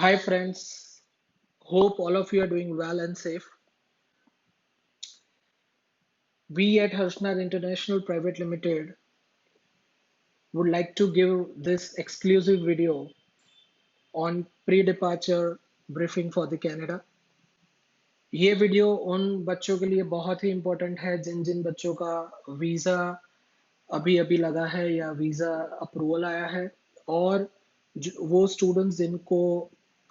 Hi friends, hope all of you are doing well and safe. We at Harshnath International Private Limited would like to give this exclusive video on pre-departure briefing for the Canada. ये video उन बच्चों के लिए बहुत ही important है जिन जिन बच्चों का visa अभी अभी लगा है या वीज़ा अप्रूवल आया है और वो स्टूडेंट्स जिनको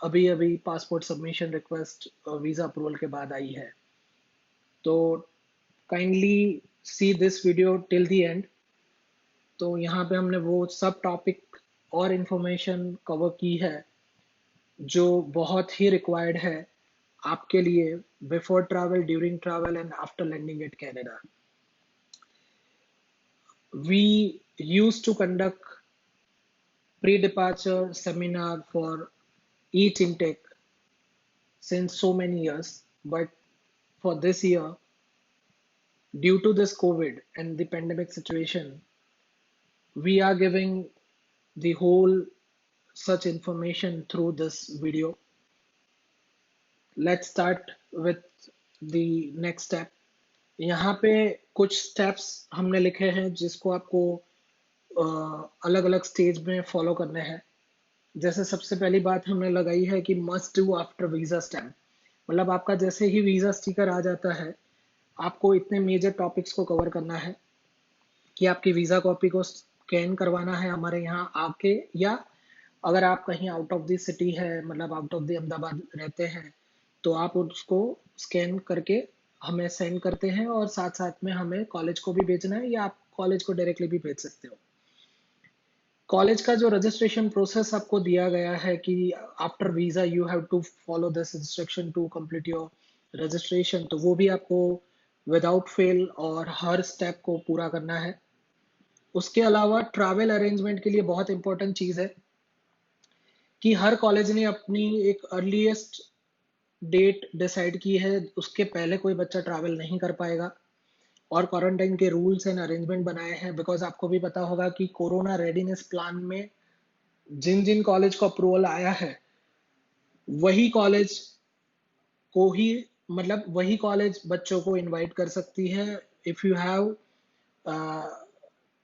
अभी अभी passport submission request visa approval के बाद आई है। तो kindly see this video till the end. तो यहाँ पे हमने वो सब टॉपिक और इन्फॉर्मेशन कवर की है जो बहुत ही रिक्वायर्ड है आपके लिए before travel, during travel and after landing at Canada. We used to conduct pre-departure seminar for each intake since so many years, but for this year, due to this COVID and the pandemic situation, we are giving the whole such information through this video. Let's start with the next step. यहाँ पे कुछ steps हमने लिखे हैं जिसको आपको अलग अलग स्टेज में फॉलो करने हैं। जैसे सबसे पहली बात हमने लगाई है कि must do after visa stamp, मतलब आपका जैसे ही वीजा स्टिकर आ जाता है आपको इतने मेजर टॉपिक्स को कवर करना है कि आपकी वीजा कॉपी को स्कैन करवाना है हमारे यहाँ आके, या अगर आप कहीं आउट ऑफ द सिटी है, मतलब आउट ऑफ द अहमदाबाद रहते हैं, तो आप उसको स्कैन करके हमें सेंड करते हैं और साथ साथ में हमें कॉलेज को भी भेजना है, या आप कॉलेज को डायरेक्टली भी भेज सकते हो। कॉलेज का जो रजिस्ट्रेशन प्रोसेस आपको दिया गया है कि after visa you have to follow this instruction to complete your registration, तो वो भी आपको विदाउट फेल और हर स्टेप को पूरा करना है। उसके अलावा ट्रैवल अरेंजमेंट के लिए बहुत इंपॉर्टेंट चीज़ है कि हर कॉलेज ने अपनी एक अर्लीस्ट डेट डिसाइड की है, उसके पहले कोई बच्चा ट्रैवल नहीं कर पाएगा और क्वारंटाइन के रूल्स एंड अरेंजमेंट बनाए हैं। बिकॉज आपको भी पता होगा कि कोरोना रेडीनेस प्लान में जिन जिन कॉलेज को अप्रूवल आया है वही कॉलेज को ही, मतलब वही कॉलेज बच्चों को इनवाइट कर सकती है। If you have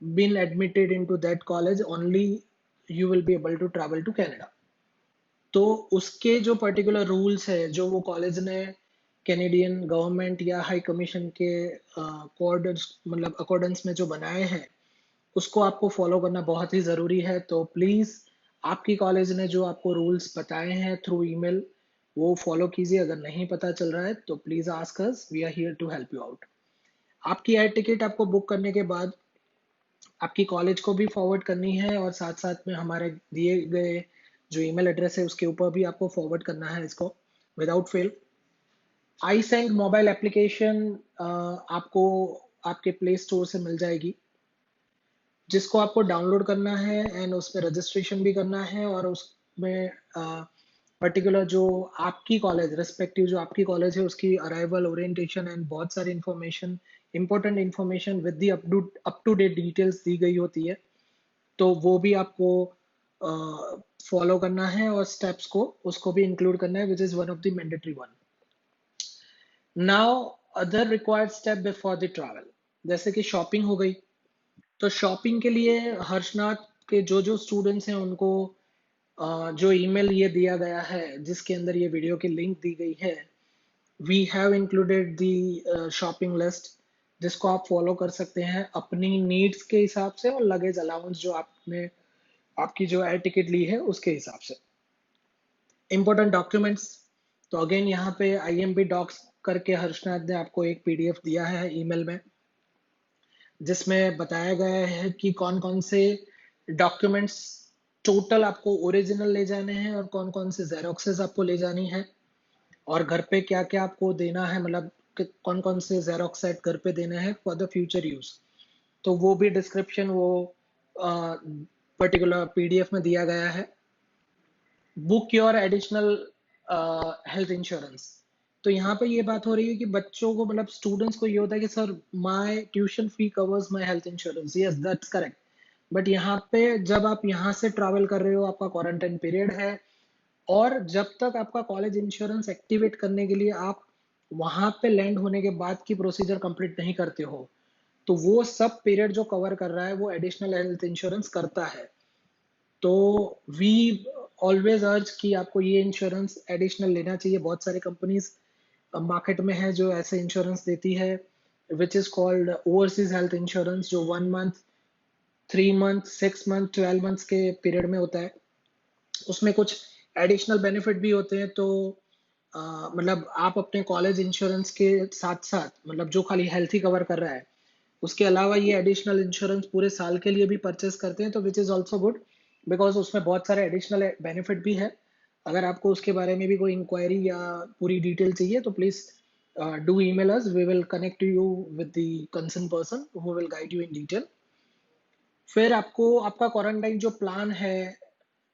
been admitted into that college only you will be able to travel to Canada. तो उसके जो पर्टिकुलर रूल्स है जो वो कॉलेज ने कैनेडियन गवर्नमेंट या हाई कमीशन के मतलब अकॉर्डेंस में जो बनाए हैं उसको आपको फॉलो करना बहुत ही ज़रूरी है। तो प्लीज़ आपकी कॉलेज ने जो आपको रूल्स बताए हैं थ्रू ईमेल वो फॉलो कीजिए। अगर नहीं पता चल रहा है तो please ask us, we are here to help you out. आपकी एयर टिकट आपको बुक करने के बाद आपकी कॉलेज को भी फॉरवर्ड करनी है और साथ साथ में हमारे दिए गए जो ईमेल एड्रेस है उसके ऊपर भी आपको फॉरवर्ड करना है इसको without fail. I send mobile application आपको आपके प्ले स्टोर से मिल जाएगी, जिसको आपको डाउनलोड करना है एंड उस पर रजिस्ट्रेशन भी करना है और उसमें पर्टिकुलर जो आपकी कॉलेज रिस्पेक्टिव जो आपकी कॉलेज है उसकी अराइवल ओरिएंटेशन एंड बहुत सारी information, important information with the up to date details दी गई होती है। तो वो भी आपको फॉलो करना है और स्टेप्स को उसको भी इंक्लूड करना है, which is one of the mandatory one. Now other required step before the travel, जैसे कि शॉपिंग हो गई। तो शॉपिंग के लिए हर्षनाथ के जो जो स्टूडेंट्स हैं उनको जो ईमेल ये दिया गया है जिसके अंदर ये वीडियो की लिंक दी गई है, we have included the shopping list, जिसको आप फॉलो कर सकते हैं अपनी नीड्स के हिसाब से और लगेज अलाउंस जो आपने आपकी जो एयर टिकट ली है उसके हिसाब से। इम्पोर्टेंट डॉक्यूमेंट्स, तो अगेन यहाँ पे IMP डॉक्स करके हर्षनाथ ने आपको एक PDF दिया है ईमेल में, जिसमें बताया गया है कि कौन कौन से डॉक्यूमेंट्स टोटल आपको ओरिजिनल ले जाने हैं और कौन कौन से जेरोक्सेस आपको ले जानी है और घर पे क्या क्या आपको देना है, मतलब कौन कौन से जेरोक्स सेट घर पे देने हैं फॉर द फ्यूचर यूज। तो वो भी डिस्क्रिप्शन वो पर्टिकुलर PDF में दिया गया है। Book your additional health insurance, तो यहाँ पे ये बात हो रही है कि बच्चों को, मतलब स्टूडेंट्स को ये होता है कि sir my tuition fee covers my health insurance, yes that's correct. But यहाँ पे जब आप यहाँ से ट्रैवल कर रहे हो, आपका क्वारंटाइन पीरियड है, और जब तक आपका कॉलेज इंश्योरेंस एक्टिवेट करने के लिए आप वहां पे लैंड होने के बाद की प्रोसीजर कंप्लीट नहीं करते हो, तो वो सब पीरियड जो कवर कर रहा है वो एडिशनल हेल्थ इंश्योरेंस करता है। तो वी ऑलवेज अर्ज कि आपको ये इंश्योरेंस एडिशनल लेना चाहिए। बहुत सारी कंपनीज मार्केट में है जो ऐसे इंश्योरेंस देती है, which is called overseas health insurance, जो 1 मंथ, 3 मंथ, 6 मंथ, 12 मंथ्स के पीरियड में होता है। उसमें कुछ एडिशनल बेनिफिट भी होते हैं। तो मतलब आप अपने कॉलेज इंश्योरेंस के साथ साथ, मतलब जो खाली हेल्थ ही कवर कर रहा है, उसके अलावा ये एडिशनल इंश्योरेंस पूरे साल के लिए भी परचेस करते हैं, तो which is also good, because उसमें बहुत सारे एडिशनल बेनिफिट भी है। अगर आपको उसके बारे में भी कोई इंक्वायरी या पूरी डिटेल चाहिए तो please do email us, we will connect you with the concerned person who will guide you in detail। फिर आपको आपका क्वारंटाइन जो प्लान है,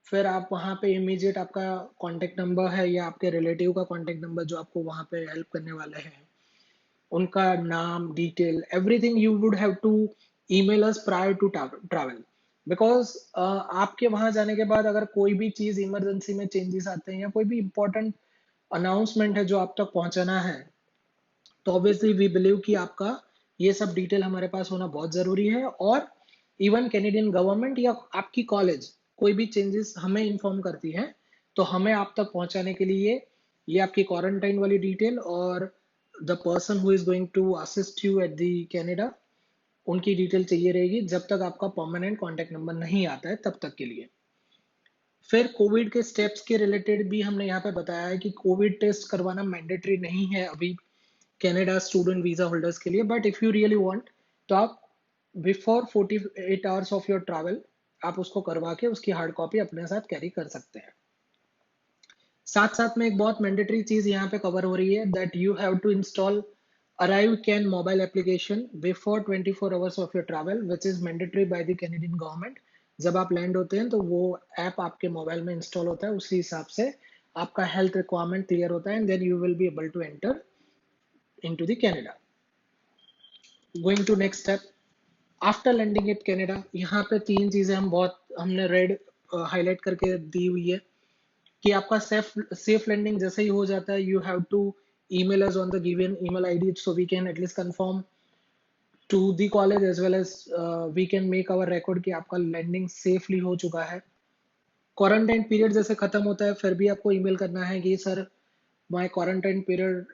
फिर आप वहाँ पे इमीडिएट आपका कांटेक्ट नंबर है या आपके रिलेटिव का कांटेक्ट नंबर जो आपको वहाँ पे हेल्प करने वाले हैं, उनका नाम, detail, everything you would have to email us prior to travel. Because आपके वहां जाने के बाद अगर कोई भी चीज इमरजेंसी में चेंजेस आते हैं या कोई भी इंपॉर्टेंट अनाउंसमेंट है जो आप तक पहुंचाना है, तो ऑब्वियसली वी बिलीव कि आपका ये सब डिटेल हमारे पास होना बहुत जरूरी है। और इवन कैनेडियन गवर्नमेंट या आपकी कॉलेज कोई भी चेंजेस हमें इन्फॉर्म करती है, तो हमें आप तक पहुंचाने के लिए ये आपकी क्वारंटाइन वाली डिटेल और the person who is going to assist you at the Canada, उनकी डिटेल चाहिए रहेगी जब तक आपका परमानेंट कॉन्टेक्ट नंबर नहीं आता है तब तक के लिए। फिर कोविड के स्टेप्स के रिलेटेड भी हमने यहाँ पे बताया है कि कोविड टेस्ट करवाना मैंडेटरी नहीं है अभी कनाडा स्टूडेंट वीजा होल्डर्स के लिए, but if you really want तो आप before 48 hours of your travel आप उसको करवा के उसकी हार्ड कॉपी अपने साथ कैरी कर सकते हैं। साथ साथ में एक बहुत मैंडेटरी चीज यहाँ पे कवर हो रही है, that you have to install ArriveCAN mobile application before 24 hours of your travel, which is mandatory by the Canadian government. जब आप लैंड होते हैं तो वो ऐप आपके मोबाइल में इंस्टॉल होता है, उसी हिसाब से आपका हेल्थ रिक्वायरमेंट क्लियर होता है, and then you will be able to enter into the Canada. Going to next step, after landing at Canada, यहाँ पे तीन चीजें हमने रेड हाईलाइट करके दी हुई है कि आपका सेफ लैंडिंग जैसे ही हो जाता है, you have to email us on the given email id so we can at least confirm to the college as well as we can make our record कि आपका लैंडिंग सेफली हो चुका है। Quarantine period जैसे खत्म होता है फिर भी आपको ईमेल करना है कि sir, my quarantine period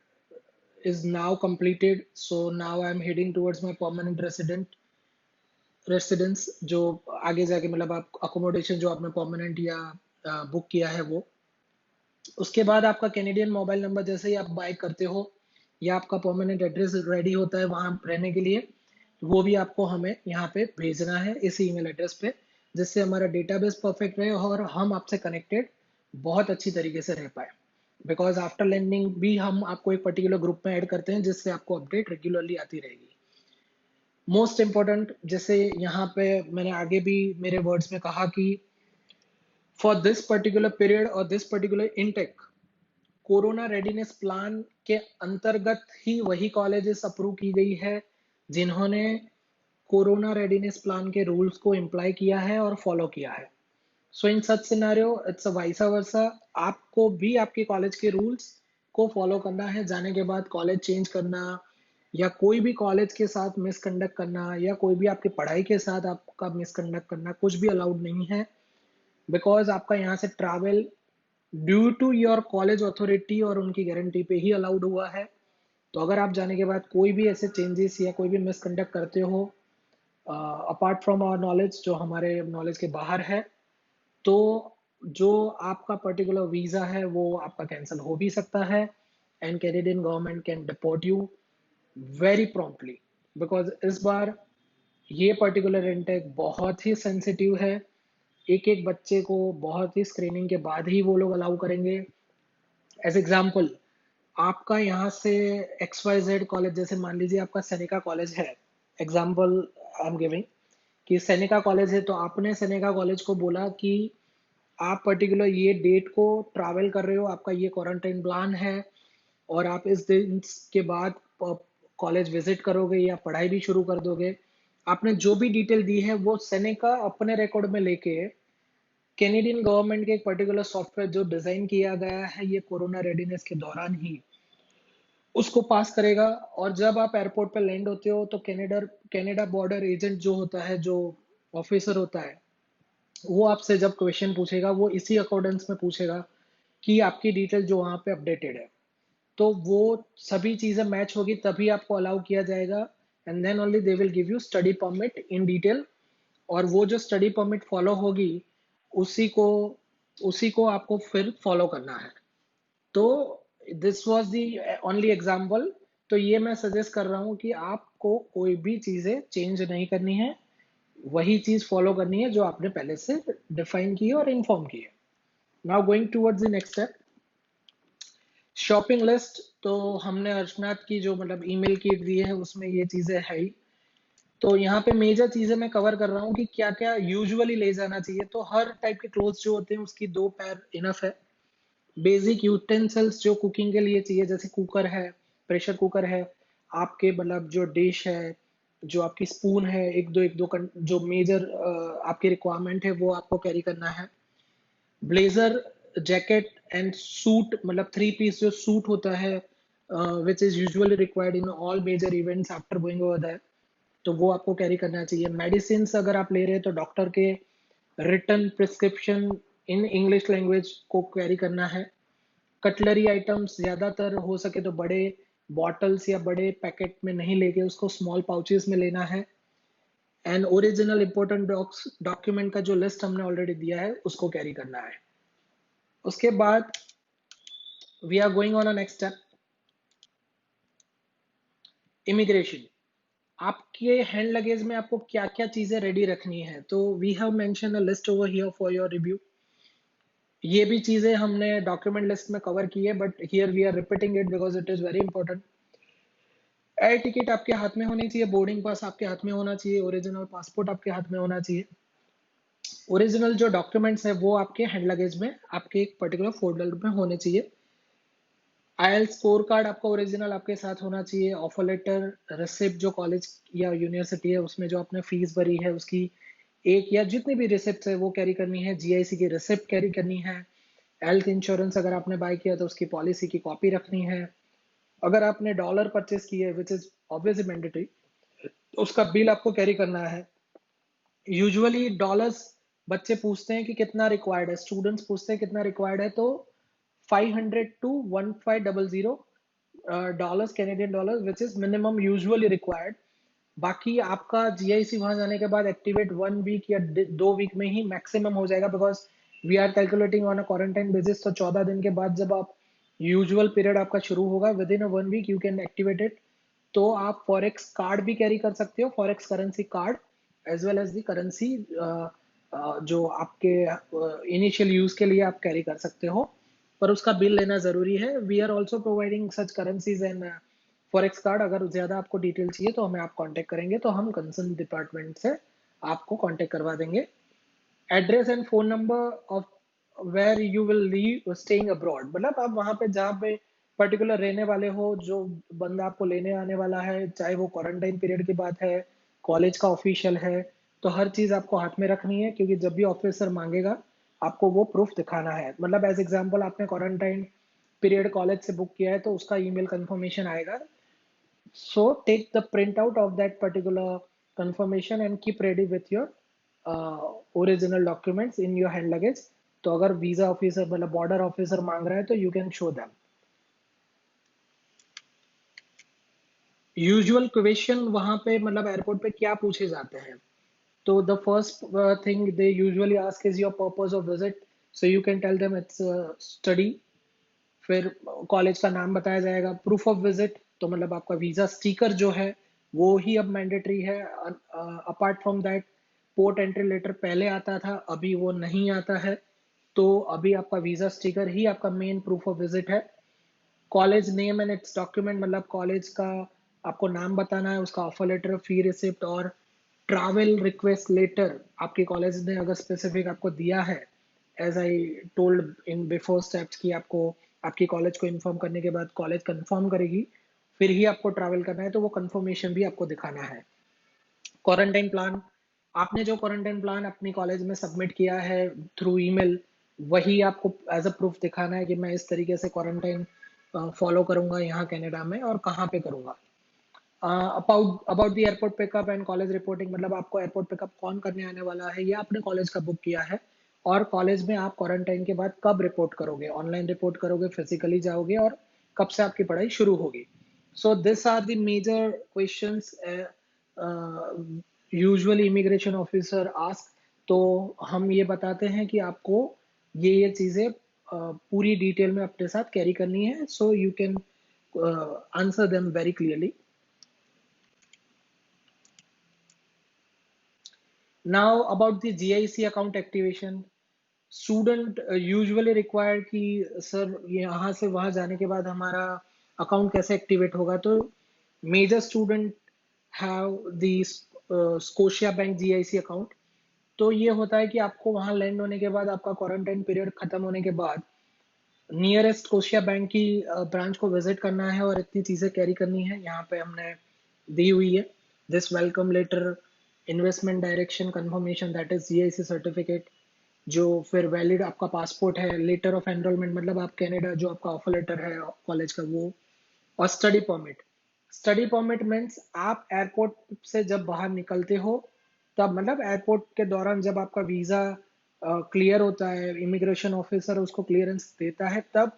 is now completed, so now I am heading towards my permanent residence, जो आगे जाके मतलब आप अकोमोडेशन जो आपने परमानेंट या बुक किया है वो। उसके बाद आपका कैनेडियन मोबाइल नंबर जैसे ही आप बाय करते हो या आपका परमानेंट एड्रेस रेडी होता है वहां रहने के लिए, वो भी आपको हमें यहाँ पे भेजना है इसी ईमेल एड्रेस पे, जिससे हमारा डेटाबेस परफेक्ट रहे और हम आपसे कनेक्टेड बहुत अच्छी तरीके से रह पाए। बिकॉज आफ्टर लैंडिंग भी हम आपको एक पर्टिकुलर ग्रुप में ऐड करते हैं जिससे आपको अपडेट रेगुलरली आती रहेगी। मोस्ट इम्पोर्टेंट, जैसे यहाँ पे मैंने आगे भी मेरे वर्ड्स में कहा कि फॉर दिस पर्टिकुलर पीरियड और this particular intake, corona readiness plan के अंतर्गत ही वही कॉलेजेस अप्रूव की गई है जिन्होंने कोरोना रेडीनेस प्लान के रूल्स को इम्प्लाई किया है और फॉलो किया है। सो इन सच सिनेरियो इट्स वाइसा वर्सा, आपको भी आपके कॉलेज के रूल्स को फॉलो करना है। जाने के बाद कॉलेज चेंज करना या कोई भी कॉलेज के साथ मिसकंडक्ट करना या कोई भी आपकी पढ़ाई के साथ आपका मिसकंडक्ट करना कुछ भी अलाउड नहीं है, बिकॉज आपका यहाँ से travel due to your college authority और उनकी गारंटी पे ही अलाउड हुआ है। तो अगर आप जाने के बाद कोई भी ऐसे चेंजेस या कोई भी मिसकंडक्ट करते हो अपार्ट फ्रॉम आवर नॉलेज, जो हमारे नॉलेज के बाहर है, तो जो आपका पर्टिकुलर वीजा है वो आपका कैंसिल हो भी सकता है, and Canadian government can deport you very promptly. Because इस बार ये पर्टिकुलर इंटेक बहुत ही सेंसिटिव है, एक एक बच्चे को बहुत ही स्क्रीनिंग के बाद ही वो लोग अलाउ करेंगे। एज एग्जाम्पल, आपका यहाँ से XYZ कॉलेज, जैसे मान लीजिए आपका सैनिका कॉलेज है, एग्जाम्पल आई एम गिविंग कि सैनिका कॉलेज है, तो आपने सैनिका कॉलेज को बोला कि आप पर्टिकुलर ये डेट को ट्रैवल कर रहे हो, आपका ये क्वारंटाइन प्लान है और आप इस दिन के बाद कॉलेज विजिट करोगे या पढ़ाई भी शुरू कर दोगे। आपने जो भी डिटेल दी है वो सैनिका अपने रिकॉर्ड में लेके कैनेडियन गवर्नमेंट के एक पर्टिकुलर सॉफ्टवेयर जो डिजाइन किया गया है ये कोरोना रेडीनेस के दौरान ही उसको पास करेगा। और जब आप एयरपोर्ट पे लैंड होते हो तो कनाडा कनाडा बॉर्डर एजेंट जो होता है, जो ऑफिसर होता है, वो आपसे जब क्वेश्चन पूछेगा वो इसी अकॉर्डेंस में पूछेगा कि आपकी डिटेल जो वहाँ पे अपडेटेड है। तो वो सभी चीजें मैच होगी तभी आपको अलाउ किया जाएगा, and then only they will give you study permit in detail. और वो जो स्टडी परमिट फॉलो होगी उसी को उसी को आपको फिर फॉलो करना है। तो this was the only example. तो ये मैं सजेस्ट कर रहा हूँ कि आपको कोई भी चीजें चेंज नहीं करनी है, वही चीज फॉलो करनी है जो आपने पहले से डिफाइन की है और इन्फॉर्म की है। Now going towards the next step, shopping list. तो हमने अर्शनाथ की जो मतलब ईमेल की दी है उसमें ये चीजें है ही। तो यहाँ पे मेजर चीजें मैं कवर कर रहा हूँ कि क्या क्या यूजुअली ले जाना चाहिए। तो हर टाइप के क्लोथ्स जो होते हैं उसकी 2 पैर इनफ है। बेसिक यूटेंसिल्स जो कुकिंग के लिए चाहिए, जैसे कुकर है, प्रेशर कुकर है, आपके मतलब जो डिश है, जो आपकी स्पून है, जो मेजर आपकी रिक्वायरमेंट है वो आपको कैरी करना है। ब्लेजर, जैकेट एंड सूट, मतलब 3 पीस जो सूट होता है which is usually required in all major events after going over that, तो वो आपको कैरी करना चाहिए। मेडिसिन अगर आप ले रहे हैं तो डॉक्टर के written prescription in English language को कैरी करना है। कटलरी आइटम्स ज्यादातर हो सके तो बड़े बॉटल्स या बड़े पैकेट में नहीं लेके उसको स्मॉल पाउचेस में लेना है। एंड ओरिजिनल इंपॉर्टेंट डॉक्यूमेंट का जो लिस्ट हमने ऑलरेडी दिया है उसको कैरी करना है। उसके बाद we are going on a next step, immigration. आपके हैंड लगेज में आपको क्या क्या चीजें रेडी रखनी है, तो we have mention a list over here for your review. ये भी चीजें हमने डॉक्यूमेंट लिस्ट में कवर की है, but here we are repeating it because it is very important. Air ticket आपके हाथ में होनी चाहिए, बोर्डिंग पास आपके हाथ में होना चाहिए, ओरिजिनल पासपोर्ट आपके हाथ में होना चाहिए। ओरिजिनल जो डॉक्यूमेंट्स है वो आपके हैंड लगेज में आपके एक पर्टिकुलर फोल्डर में होने चाहिए। आईएल स्कोर कार्ड आपका ओरिजिनल आपके साथ होना चाहिए। ऑफर लेटर, रिसिप्ट जो कॉलेज या यूनिवर्सिटी है उसमें जो आपने फीस भरी है उसकी एक या जितनी भी रिसिप्ट है वो कैरी करनी है। जीआईसी की रिसिप्ट कैरी करनी है। हेल्थ इंश्योरेंस अगर आपने बाय किया तो उसकी पॉलिसी की कॉपी रखनी है। अगर आपने डॉलर परचेस की है विच इज ऑब्वियसली मैंडेटरी, तो उसका बिल आपको कैरी करना है। यूजुअली डॉलर्स बच्चे पूछते हैं कि कितना रिक्वायर्ड है, स्टूडेंट्स पूछते हैं कितना रिक्वायर्ड है, तो 500 to 1500 dollars, Canadian dollars, which is minimum usually required. बाकी आपका जीआईसी वहां जाने के बाद एक्टिवेट 1 वीक या 2 वीक में ही मैक्सिमम हो जाएगा, because we are calculating on a quarantine basis. तो 14 दिन के बाद जब आप यूजुअल पीरियड आपका शुरू होगा, within a 1 week you can activate it. तो आप फॉरेक्स कार्ड भी कैरी कर सकते हो, forex currency card, as well as the currency जो आपके इनिशियल यूज के लिए आप कैरी कर सकते हो, पर उसका बिल लेना जरूरी है। We are also providing such currencies and forex card. अगर ज्यादा आपको डिटेल चाहिए तो हमें आप कांटेक्ट करेंगे तो हम कंसर्न डिपार्टमेंट से आपको कांटेक्ट करवा देंगे। Address and phone number of where you will leave staying abroad, मतलब आप वहां पे जहाँ पे पर्टिकुलर रहने वाले हो, जो बंदा आपको लेने आने वाला है, चाहे वो क्वारंटाइन पीरियड की बात है, कॉलेज का ऑफिशियल है, तो हर चीज आपको हाथ में रखनी है, क्योंकि जब भी ऑफिसर मांगेगा आपको वो प्रूफ दिखाना है। मतलब एज एग्जाम्पल आपने क्वारंटाइन पीरियड कॉलेज से बुक किया है तो उसका ईमेल कंफर्मेशन आएगा। So take the printout of that particular confirmation and keep ready with your original documents in your hand luggage. तो अगर वीजा ऑफिसर मतलब बॉर्डर ऑफिसर मांग रहा है तो you can show them. Usual question वहां पे मतलब एयरपोर्ट पे क्या पूछे जाते हैं, तो the first thing they usually ask is your purpose of visit, so you can tell them it's study. फिर कॉलेज का नाम बताया जाएगा। प्रूफ ऑफ विजिट, तो मतलब आपका वीजा स्टिकर जो है वो ही अब मैंडेटरी है। Apart from that port entry letter पहले आता था, अभी वो नहीं आता है, तो अभी आपका वीजा स्टिकर ही आपका मेन प्रूफ ऑफ विजिट है। College name and its document, मतलब कॉलेज का आपको नाम बताना है, उसका ऑफर लेटर, फी रिसिप्ट और ट्रैवल रिक्वेस्ट लेटर आपके कॉलेज ने अगर स्पेसिफिक आपको दिया है, as I told in before steps कि आपको आपकी कॉलेज को इन्फॉर्म करने के बाद कॉलेज कंफर्म करेगी फिर ही आपको ट्रैवल करना है, तो वो कंफर्मेशन भी आपको दिखाना है। क्वारंटाइन प्लान, आपने जो क्वारंटाइन प्लान अपनी कॉलेज में सबमिट किया है थ्रू ईमेल, वही आपको एज अ प्रूफ दिखाना है कि मैं इस तरीके से क्वारंटाइन फॉलो करूंगा यहाँ कनाडा में और कहाँ पे करूंगा। About about the airport pickup and college reporting, मतलब आपको एयरपोर्ट पिकअप कौन करने आने वाला है, या आपने कॉलेज का बुक किया है, और कॉलेज में आप क्वारंटाइन के बाद कब रिपोर्ट करोगे, ऑनलाइन रिपोर्ट करोगे, फिजिकली जाओगे, और कब से आपकी पढ़ाई शुरू होगी। So this are the major questions usually immigration officer ask. तो हम ये बताते हैं कि आपको ये चीजें पूरी डिटेल में अपने साथ कैरी करनी है, सो you can answer them very clearly. Now about the GIC account activation, student usually required कि सर यहाँ से वहाँ जाने के बाद हमारा अकाउंट कैसे एक्टिवेट होगा। तो major student have the Scotiabank GIC account. तो ये होता है कि आपको वहाँ लैंड होने के बाद, आपका क्वारंटाइन पीरियड खत्म होने के बाद, नियरेस्ट कोशिया बैंक की ब्रांच को विजिट करना है और इतनी चीजें कैरी करनी है। यहाँ पे हमने दी हुई है this welcome letter, investment direction confirmation, that is GIC certificate, जो फिर वैलिड आपका पासपोर्ट है, लेटर ऑफ एनरोलमेंट मतलब आप कनाडा जो आपका ऑफर लेटर है कॉलेज का वो, और study permit. Study permit means आप एयरपोर्ट से जब बाहर निकलते हो तब, मतलब एयरपोर्ट के दौरान जब आपका वीजा क्लियर होता है, इमिग्रेशन ऑफिसर उसको क्लियरेंस देता है, तब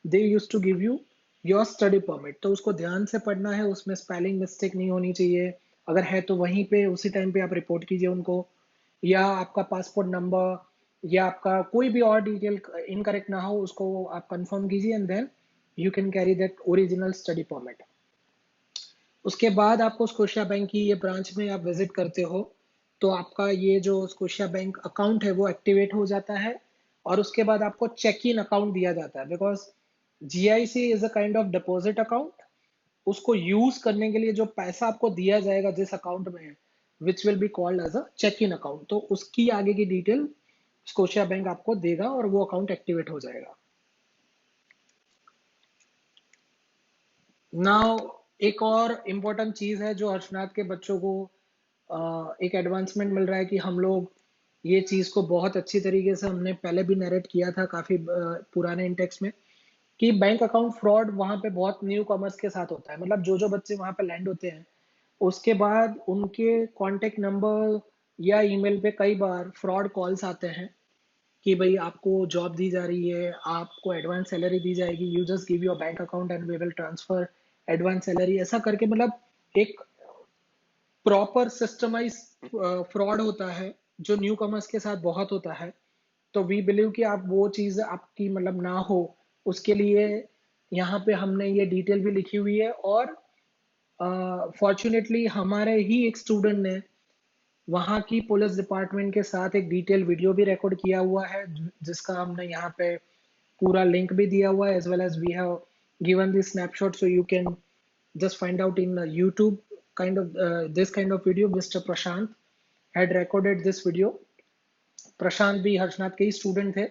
they use to give you your study permit. तो उसको ध्यान से पढ़ना है, उसमें स्पेलिंग मिस्टेक नहीं होनी चाहिए, अगर है तो वहीं पे उसी टाइम पे आप रिपोर्ट कीजिए उनको, या आपका पासपोर्ट नंबर या आपका कोई भी और डिटेल इनकरेक्ट ना हो उसको आप कंफर्म कीजिए, and then you can carry that original study permit. उसके बाद आपको स्कोशिया बैंक की ये ब्रांच में आप विजिट करते हो तो आपका ये जो स्कोशिया बैंक अकाउंट है वो एक्टिवेट हो जाता है, और उसके बाद आपको चेक इन अकाउंट दिया जाता है, because GIC is a kind of deposit account. उसको यूज करने के लिए जो पैसा आपको दिया जाएगा जिस अकाउंट में, which will be called as a check in account, तो उसकी आगे की डिटेल स्कोशिया बैंक आपको देगा और वो अकाउंट एक्टिवेट हो जाएगा। नाउ एक और इम्पोर्टेंट चीज है जो हर्षनाथ के बच्चों को एक एडवांसमेंट मिल रहा है कि हम लोग ये चीज को बहुत अच्छी तरीके से, हमने पहले भी नरेट किया था काफी पुराने इंटेक्स में, कि बैंक अकाउंट फ्रॉड वहां पे बहुत न्यू कॉमर्स के साथ होता है। मतलब जो जो बच्चे वहां पे लैंड होते हैं उसके बाद उनके कांटेक्ट नंबर या ईमेल पे कई बार फ्रॉड कॉल्स आते हैं कि भाई आपको जॉब दी जा रही है, आपको एडवांस सैलरी दी जाएगी, you just give your bank account and we will transfer advance salary, ऐसा करके मतलब एक प्रॉपर सिस्टमाइज फ्रॉड होता है जो न्यू कमर्स के साथ बहुत होता है। तो वी बिलीव कि आप वो चीज आपकी मतलब ना हो, उसके लिए यहाँ पे हमने ये डिटेल भी लिखी हुई है। और फॉर्चुनेटली हमारे ही एक स्टूडेंट ने वहाँ की पुलिस डिपार्टमेंट के साथ एक डिटेल वीडियो भी रिकॉर्ड किया हुआ है, जिसका हमने यहाँ पे पूरा लिंक भी दिया हुआ है, as well as we have given this snapshot, so you can just find out in YouTube kind of this kind of video. Mr. Prashant had recorded this video. प्रशांत भी हर्षनाथ के ही स्टूडेंट थे।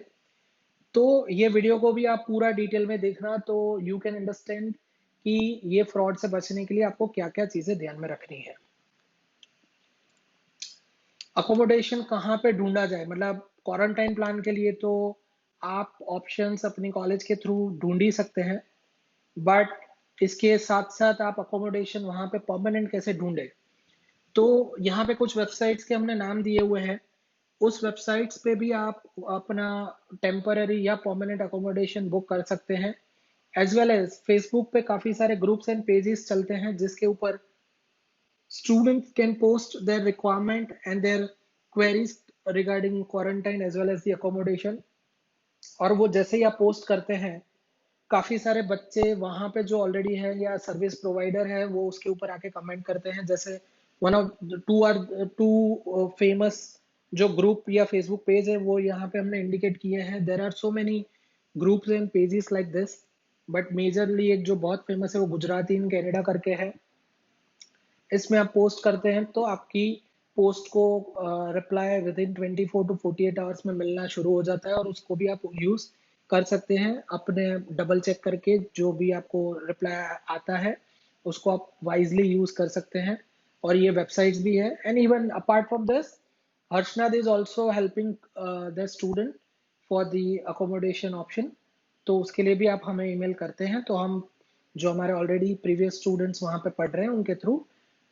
तो ये वीडियो को भी आप पूरा डिटेल में देखना, तो यू कैन अंडरस्टैंड कि ये फ्रॉड से बचने के लिए आपको क्या क्या चीजें ध्यान में रखनी है। अकोमोडेशन कहाँ पे ढूंढा जाए, मतलब क्वारंटाइन प्लान के लिए तो आप ऑप्शंस अपनी कॉलेज के थ्रू ढूंढ ही सकते हैं, बट इसके साथ साथ आप अकोमोडेशन वहाँ पे परमानेंट कैसे ढूंढे। तो यहाँ पे कुछ वेबसाइट्स के हमने नाम दिए हुए हैं, उस वेबसाइट्स पे भी आप अपना टेम्पररी या परमानेंट अकोमोडेशन बुक कर सकते हैं। एज वेल एज फेसबुक पे काफी सारे ग्रुप्स एंड पेजेस चलते हैं जिसके ऊपर students can post their requirement and their queries regarding quarantine as well as the accommodation। और वो जैसे ही आप पोस्ट करते हैं काफी सारे बच्चे वहां पे जो ऑलरेडी है या सर्विस प्रोवाइडर है वो उसके ऊपर आके कमेंट करते हैं। जैसे वन ऑफ टू फेमस जो ग्रुप या फेसबुक पेज है वो यहाँ पे हमने इंडिकेट किए हैं। There are so many groups and pages like this, but majorly एक जो बहुत फेमस है वो गुजराती इन कनाडा करके है। इसमें आप पोस्ट करते हैं तो आपकी पोस्ट को reply with in 24 to 48 hours में मिलना शुरू हो जाता है, और उसको भी आप यूज कर सकते हैं अपने डबल चेक करके। जो भी आपको रिप्लाई आता है उसको आप वाइजली यूज कर सकते हैं। और ये वेबसाइट्स भी है, and even apart from this Harshnath is also helping the student for the accommodation option. तो उसके लिए भी आप हमें ईमेल करते हैं तो हम जो हमारे ऑलरेडी प्रीवियस स्टूडेंट्स वहाँ पे पढ़ रहे हैं उनके थ्रू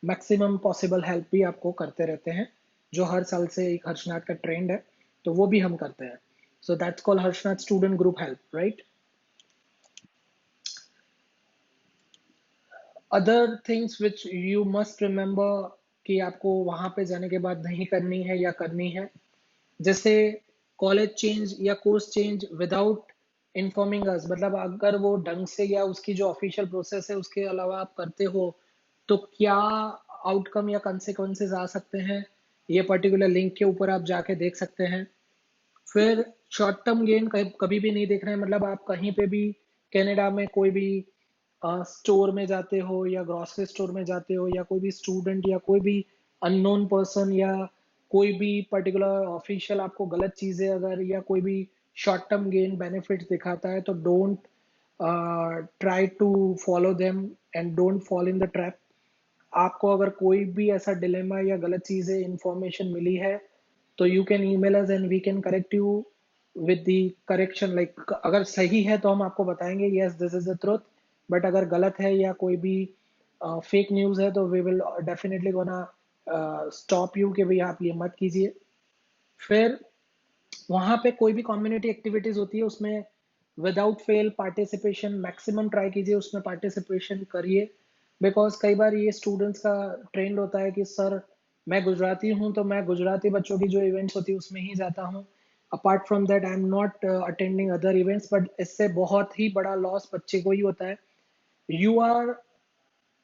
मैक्सिमम पॉसिबल हेल्प भी आपको करते रहते हैं, जो हर साल से एक हर्षनाथ का ट्रेंड है तो वो भी हम करते हैं. So that's called Harshnath student group help, right. Other things which you must remember कि आपको वहां पे जाने के बाद नहीं करनी है या करनी है, जैसे कॉलेज चेंज या कोर्स चेंज विदाउट इन्फॉर्मिंग अस, मतलब अगर वो ढंग से या उसकी जो ऑफिशियल प्रोसेस है उसके अलावा आप करते हो तो क्या आउटकम या कंसेक्वेंसेस आ सकते हैं, ये पर्टिकुलर लिंक के ऊपर आप जाके देख सकते हैं. फिर शॉर्ट टर्म गेन कभी भी नहीं देख रहे हैं, मतलब आप कहीं पे भी कनाडा में कोई भी स्टोर में जाते हो या ग्रोसरी स्टोर में जाते हो या कोई भी स्टूडेंट या कोई भी अननोन पर्सन या कोई भी पर्टिकुलर ऑफिशियल आपको गलत चीजें अगर या कोई भी शॉर्ट टर्म गेन बेनिफिट्स दिखाता है तो don't try to follow them and don't fall in the trap. आपको अगर कोई भी ऐसा डिलेमा या गलत चीजें इंफॉर्मेशन मिली है तो you can email us and we can correct you with the correction. Like अगर सही है तो हम आपको बताएंगे yes this is the truth, but अगर गलत है या कोई भी फेक न्यूज है तो we will definitely gonna stop you कि भाई आप ये मत कीजिए. फिर वहां पे कोई भी कम्युनिटी एक्टिविटीज होती है उसमें without fail participation maximum try कीजिए, उसमें पार्टिसिपेशन करिए. बिकॉज कई बार ये स्टूडेंट्स का ट्रेंड होता है कि सर मैं गुजराती हूँ तो मैं गुजराती बच्चों की जो इवेंट्स होती है उसमें ही जाता हूँ, apart from that I am not attending other events. But इससे बहुत ही बड़ा लॉस बच्चे को ही होता है. You are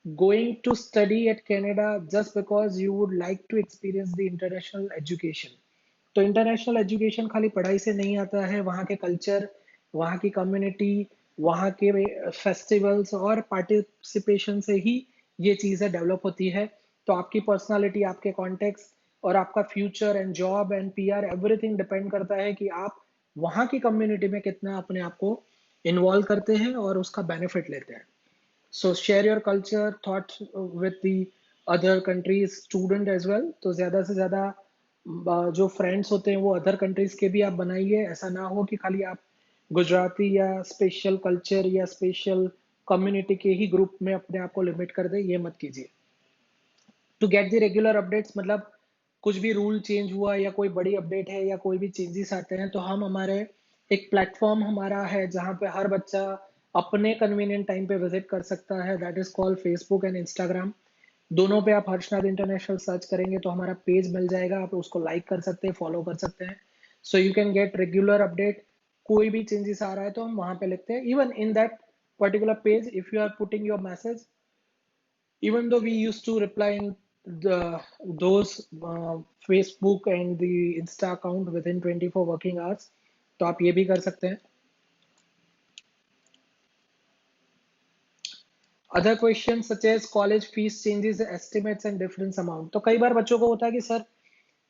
going to study at Canada just because you would like to experience the international education. तो इंटरनेशनल एजुकेशन खाली पढ़ाई से नहीं आता है, वहाँ के कल्चर, वहाँ की कम्युनिटी, वहाँ के फेस्टिवल्स और पार्टिसिपेशन से ही ये चीज़ें डेवलप होती है. तो आपकी पर्सनालिटी, आपके कॉन्टेक्स्ट और आपका future and job and PR everything depend करता है कि आप वहाँ की कम्युनिटी में कितना अपने आप को इन्वॉल्व करते हैं और उसका बेनिफिट लेते हैं. So share your culture thoughts with the other countries student as well. तो ज़्यादा से ज़्यादा जो फ्रेंड्स होते हैं वो अदर कंट्रीज के भी आप बनाइए. ऐसा ना हो कि खाली आप गुजराती या स्पेशल कल्चर या स्पेशल कम्युनिटी के ही ग्रुप में अपने आप को लिमिट कर दे, ये मत कीजिए. To get the regular updates, मतलब कुछ भी रूल चेंज हुआ या कोई बड़ी अपडेट है या कोई भी चेंजेस आते हैं तो हम हमारे एक प्लेटफॉर्म हमारा है जहाँ पे हर बच्चा अपने कन्वीनियंट टाइम पे विजिट कर सकता है. That is called Facebook and Instagram. दोनों पे आप हर्षनाथ इंटरनेशनल सर्च करेंगे तो हमारा पेज मिल जाएगा, आप उसको लाइक कर सकते हैं, फॉलो कर सकते हैं. सो you can get regular update. कोई भी चेंजेस आ रहा है तो हम वहां पे लिखते हैं. Even in that particular page if you are putting your message, even though we used to reply in those Facebook and the Insta account within 24 working hours, तो आप ये भी कर सकते हैं. Other question such as college fees changes estimates and difference amount. तो कई बार बच्चों को होता है कि सर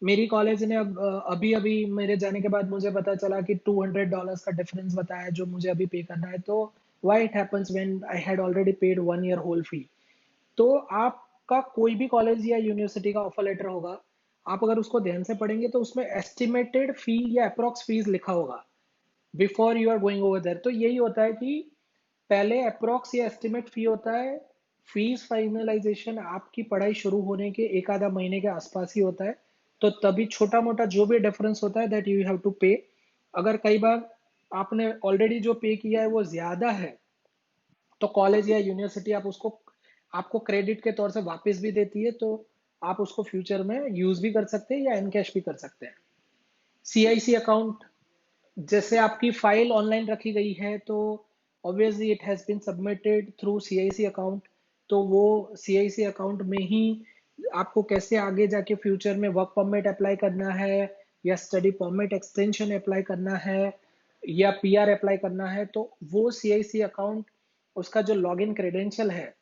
मेरी कॉलेज ने अभी अभी मेरे जाने के बाद मुझे पता चला कि $200 का डिफरेंस बताया जो मुझे अभी पे करना है. तो why it happens when I had already paid 1 year whole fee. तो आपका कोई भी कॉलेज या यूनिवर्सिटी का ऑफर लेटर होगा, आप अगर उसको ध्यान से पढ़ेंगे तो उसमें एस्टिमेटेड फी या अप्रॉक्स फीस लिखा होगा before you are going over there. तो यही होता है कि पहले अप्रॉक्स या एस्टिमेट फी होता है, फीस फाइनलाइजेशन आपकी पढ़ाई शुरू होने के एक आधा महीने के आसपास ही होता है. तो तभी छोटा मोटा जो भी डिफरेंस होता है दैट यू हैव टू पे. अगर कई बार आपने ऑलरेडी जो पे किया है वो ज्यादा है तो कॉलेज या यूनिवर्सिटी आप उसको आपको क्रेडिट के तौर से वापस भी देती है, तो आप उसको फ्यूचर में यूज भी कर सकते हैं या एनकैश भी कर सकते हैं. सीआईसी अकाउंट, जैसे आपकी फाइल ऑनलाइन रखी गई है तो obviously it has been submitted through CIC account. तो वो सीआईसी अकाउंट में ही आपको कैसे आगे जाके फ्यूचर में वर्क परमिट अप्लाई करना है या स्टडी परमिट एक्सटेंशन अप्लाई करना है या पीआर अप्लाई करना है, तो वो सीआईसी अकाउंट उसका जो लॉगिन क्रेडेंशियल है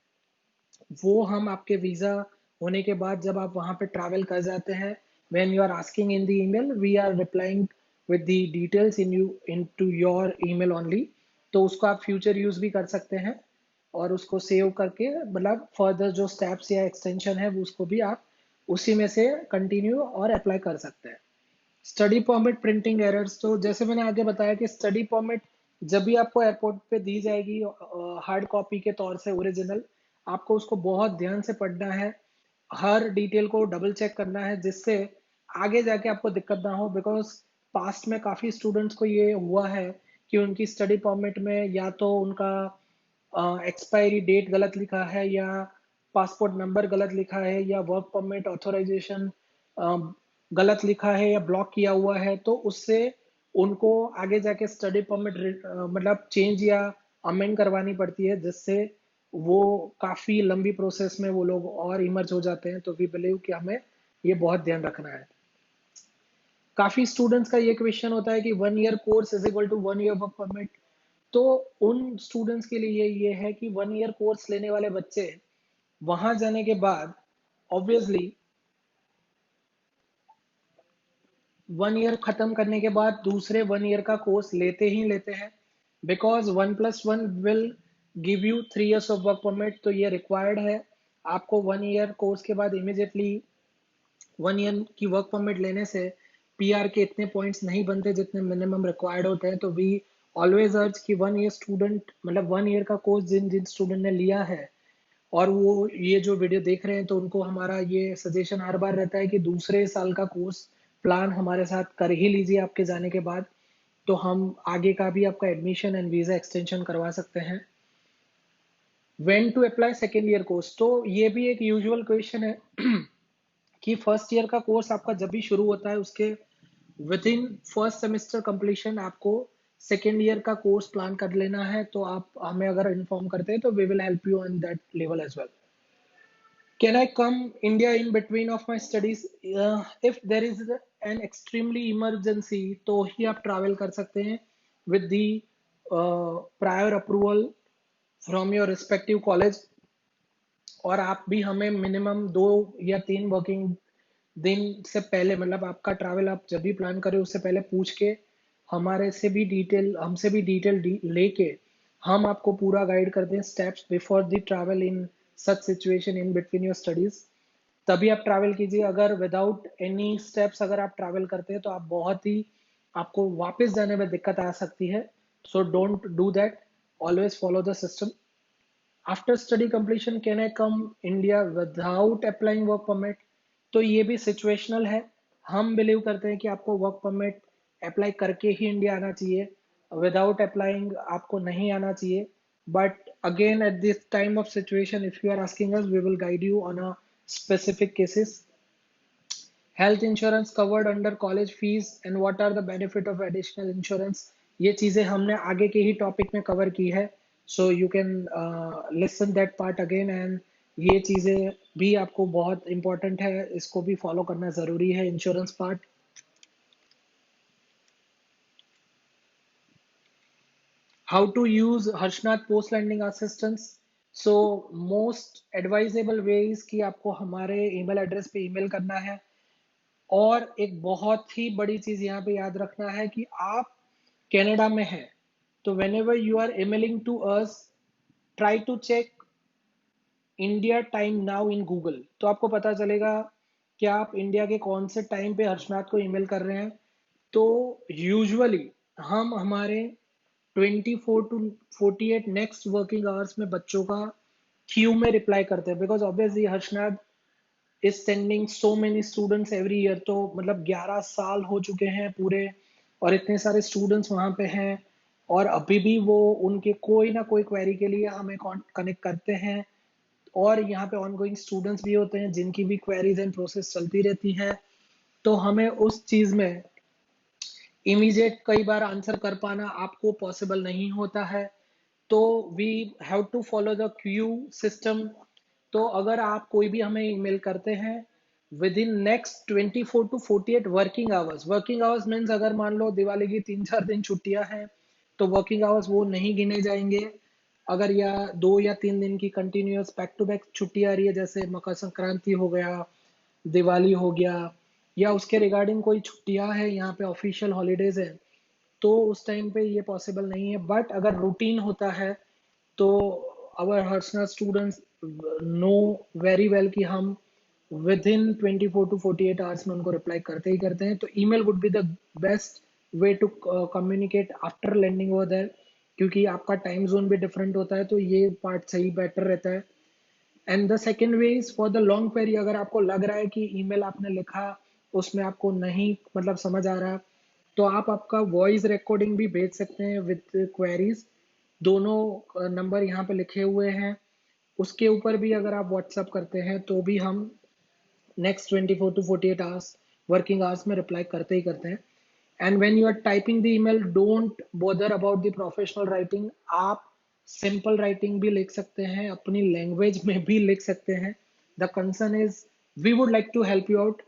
वो हम आपके वीजा होने के बाद जब आप वहां पे ट्रैवल कर जाते हैं, when you are asking in the email we are replying with the details into your email only. तो उसको आप फ्यूचर यूज भी कर सकते हैं और उसको सेव करके मतलब फर्दर जो स्टेप्स या एक्सटेंशन है वो उसको भी आप उसी में से कंटिन्यू और अप्लाई कर सकते हैं। स्टडी परमिट प्रिंटिंग एरर्स, तो जैसे मैंने आगे बताया कि स्टडी परमिट जब भी आपको एयरपोर्ट पे दी जाएगी हार्ड कॉपी के तौर से ओरिजिनल, आपको उसको बहुत ध्यान से पढ़ना है, हर डिटेल को डबल चेक करना है, जिससे आगे जाके आपको दिक्कत ना हो। बिकॉज पास्ट में काफ़ी स्टूडेंट्स को ये हुआ है कि उनकी स्टडी परमिट में या तो उनका एक्सपायरी डेट गलत लिखा है, या पासपोर्ट नंबर गलत लिखा है, या वर्क परमिट ऑथराइजेशन गलत लिखा है या ब्लॉक किया हुआ है, तो उससे उनको आगे जाके स्टडी परमिट मतलब चेंज या अमेंड करवानी पड़ती है, जिससे वो काफ़ी लंबी प्रोसेस में वो लोग और इमर्ज हो जाते हैं। तो वी बिलीव कि हमें ये बहुत ध्यान रखना है। काफ़ी स्टूडेंट्स का ये क्वेश्चन होता है कि 1 year course is equal to 1 year work permit. तो उन स्टूडेंट्स के लिए ये है कि 1 ईयर कोर्स लेने वाले बच्चे वहां जाने के बाद ऑब्वियसली 1 ईयर खत्म करने के बाद दूसरे 1 ईयर का कोर्स लेते ही लेते हैं, because 1+1 will give you 3 years of work permit. तो ये रिक्वायर्ड है आपको 1 ईयर कोर्स के बाद इमीडिएटली 1 ईयर की वर्क परमिट लेने से पीआर के इतने पॉइंट्स नहीं बनते जितने मिनिमम रिक्वायर्ड होते हैं। तो वी ऑलवेज अर्ज कि 1 ईयर स्टूडेंट मतलब 1 ईयर का कोर्स जिन जिन स्टूडेंट ने लिया है और वो ये जो वीडियो देख रहे हैं, तो उनको हमारा ये सजेशन हर बार रहता है कि दूसरे साल का कोर्स प्लान हमारे साथ कर ही लीजिए आपके जाने के बाद। तो हम आगे का भी आपका एडमिशन एंड वीजा एक्सटेंशन करवा सकते हैं। When to apply second year course, तो ये भी एक यूजुअल क्वेश्चन है कि फर्स्ट ईयर का कोर्स आपका जब भी शुरू होता है उसके with in first semester completion आपको सेकेंड ईयर का कोर्स प्लान कर लेना है। तो आप हमें अगर इन्फॉर्म करते हैं तो we will help you on that level as well. Can I come India in between of my studies? If there is an extremely emergency, तो ही आप travel कर सकते हैं with the prior approval from your respective college। और आप भी हमें minimum 2 या 3 वर्किंग दिन से पहले, मतलब आपका ट्रैवल आप जब भी प्लान करें उससे पहले पूछ के हमसे भी डिटेल लेके हम आपको पूरा गाइड करते हैं steps before the travel in such situation in between your studies. तभी आप ट्रैवल कीजिए। अगर विदाउट एनी स्टेप्स अगर आप ट्रैवल करते हैं तो आप बहुत ही आपको वापस जाने में दिक्कत आ सकती है। So don't do that, always follow the system. After study completion can I come India without applying work permit? तो ये भी सिचुएशनल है। हम बिलीव करते हैं कि आपको वर्क परमिट अप्लाई करके ही इंडिया आना चाहिए, विदाउट अप्लाइंग आपको नहीं आना चाहिए। But again at this time of situation if you are asking us, we will guide you on a specific cases। Health insurance covered under college fees and what are the benefit of additional insurance, ये चीजें हमने आगे के ही topic में cover की है। सो you can listen that part again. And ये चीजें भी आपको बहुत इंपॉर्टेंट है, इसको भी फॉलो करना जरूरी है, insurance part. How to use Harshnath post landing assistance? So most advisable way is कि आपको हमारे ईमेल एड्रेस पे ईमेल करना है। और एक बहुत ही बड़ी चीज यहाँ पे याद रखना है कि आप कनाडा में हैं, तो whenever you are emailing to us, try to check India time now in Google. तो आपको पता चलेगा कि आप इंडिया के कौन से टाइम पे हर्षनाथ को ईमेल कर रहे हैं। तो यूजुअली हम हमारे 24 to 48 नेक्स्ट वर्किंग आवर्स में बच्चों का क्यू में रिप्लाई करते हैं, because obviously Harshnath is sending so many students every year. तो मतलब 11 साल हो चुके हैं पूरे, और इतने सारे स्टूडेंट्स वहाँ पे हैं, और अभी भी वो उनके कोई ना कोई क्वेरी के लिए हमें कनेक्ट करते हैं। और यहाँ पे ऑनगोइंग स्टूडेंट्स भी होते हैं जिनकी भी क्वेरीज एंड प्रोसेस चलती रहती है। तो हमें उस चीज में इमीडिएट कई बार आंसर कर पाना आपको पॉसिबल नहीं होता है। तो we have to follow the queue system. तो अगर आप कोई भी हमें ईमेल करते हैं within next 24 to 48 working hours means अगर मान लो दिवाली की 3-4 दिन छुट्टियां हैं, तो वर्किंग आवर्स वो नहीं गिने जाएंगे। अगर या 2 या 3 दिन की कंटिन्यूअस बैक टू बैक छुट्टी आ रही है, जैसे मकर संक्रांति हो गया, दिवाली हो गया, या उसके रिगार्डिंग कोई छुट्टियां हैं यहाँ पे ऑफिशियल हॉलीडेज है, तो उस टाइम पे ये पॉसिबल नहीं है। बट अगर रूटीन होता है तो our personal students know very well कि हम विद इन 24 to 48 आवर्स में उनको रिप्लाई करते ही करते हैं। तो email would be the best way to communicate after landing over there, क्योंकि आपका टाइम जोन भी डिफरेंट होता है, तो ये पार्ट सही बेटर रहता है। And the second way is for the long query, अगर आपको लग रहा है कि ईमेल आपने लिखा उसमें आपको नहीं मतलब समझ आ रहा, तो आप आपका वॉइस रिकॉर्डिंग भी भेज सकते हैं विद क्वेरीज। दोनों नंबर यहाँ पे लिखे हुए हैं, उसके ऊपर भी अगर आप व्हाट्सअप करते हैं तो भी हम next 24 to 48 hours working hours में रिप्लाई करते ही करते हैं। And when you are typing the email, don't bother about the professional writing. आप सिंपल राइटिंग भी लिख सकते हैं, अपनी लैंग्वेज में भी लिख सकते हैं। The concern is we would like to help you out,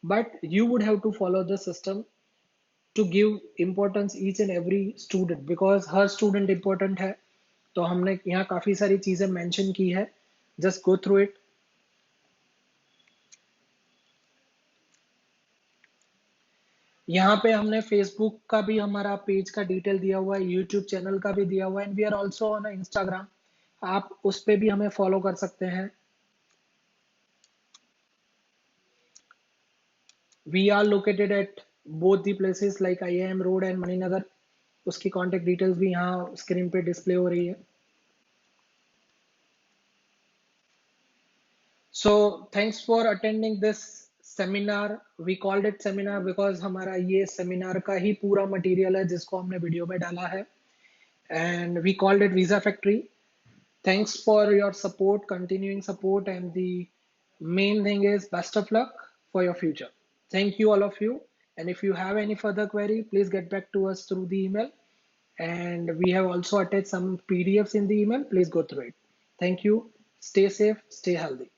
but you would have to follow the system to give importance each and every student, because हर स्टूडेंट इम्पोर्टेंट है। तो हमने यहाँ काफी सारी चीजें मेंशन की है, जस्ट गो थ्रू इट। यहाँ पे हमने फेसबुक का भी हमारा पेज का डिटेल दिया हुआ है, यूट्यूब चैनल का भी दिया हुआ है, and we are also on Instagram. आप उस पे भी हमें फॉलो कर सकते हैं। We are located at both the places like IIM road and Maninagar. उसकी कॉन्टेक्ट डिटेल्स भी यहाँ स्क्रीन पे डिस्प्ले हो रही है। So thanks for attending this seminar. We called it seminar because हमारा ये सेमिनार का ही पूरा मटेरियल है जिसको हमने वीडियो में डाला है, and we called it visa factory. Thanks for your support, continuing support, and the main thing is best of luck for your future. Thank you, all of you. And if you have any further query, please get back to us through the email. And we have also attached some PDFs in the email. Please go through it. Thank you. Stay safe, stay healthy.